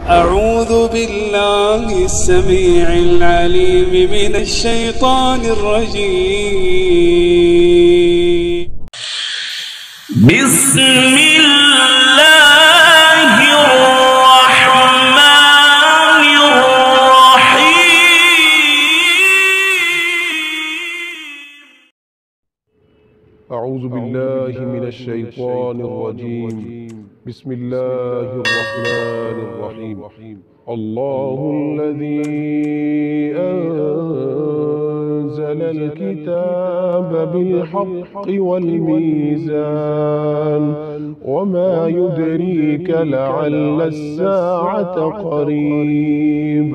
أعوذ بالله السميع العليم من الشيطان الرجيم. بسم الله الرحمن الرحيم. أعوذ بالله من الشيطان الرجيم. بسم الله الرحمن الرحيم. الله الذي أنزل الكتاب بالحق والميزان وما يدريك لعل الساعة قريب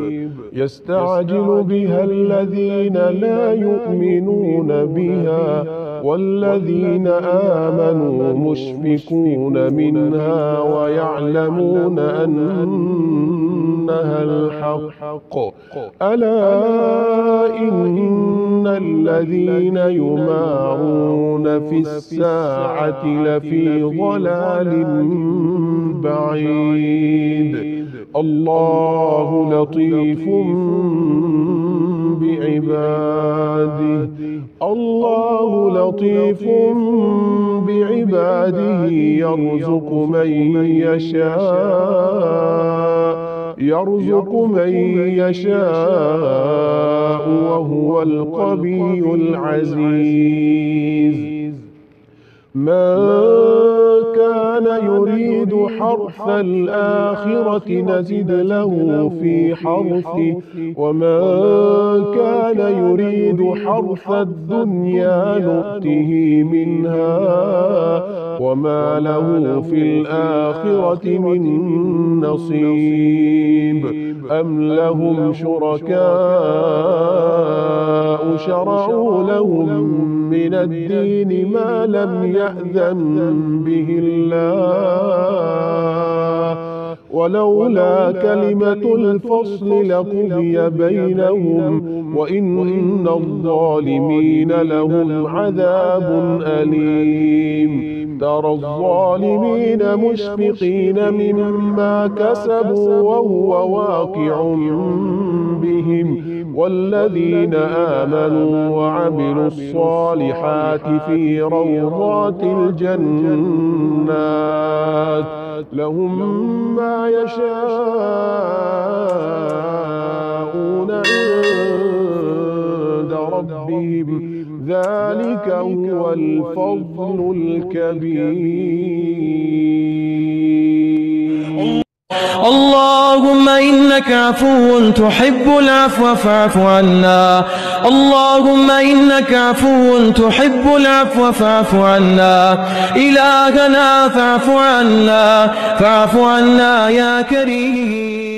يستعجل بها الذين لا يؤمنون بها والذين آمنوا مشفقون منها ويعلمون أنها الحق ألا إن الذين يمارون في الساعة لفي ضلال بعيد الله لطيف بعباده الله لطيف بعباده يرزق من يشاء وهو القوي العزيز. من كان يريد حرث الآخرة نزد له في حرثه ومن كان يريد حرث الدنيا نؤته منها وما له في الآخرة من نصيب. أم لهم شركاء شرعوا لهم من الدين ما لم يأذن به الله ولولا كلمة الفصل لقضي بينهم وإن الظالمين لهم عذاب أليم. ترى الظالمين مشفقين مما كسبوا وهو واقع بهم والذين آمنوا وعملوا الصالحات في روضات الجنات لهم ما يشاءون عند ربهم ذلك هو الفضل الكبير. اللهم إنك عفو تحب العفو فاعف عنا. اللهم إنك عفو تحب العفو فاعف عنا. إلهنا فاعف عنا يا كريم.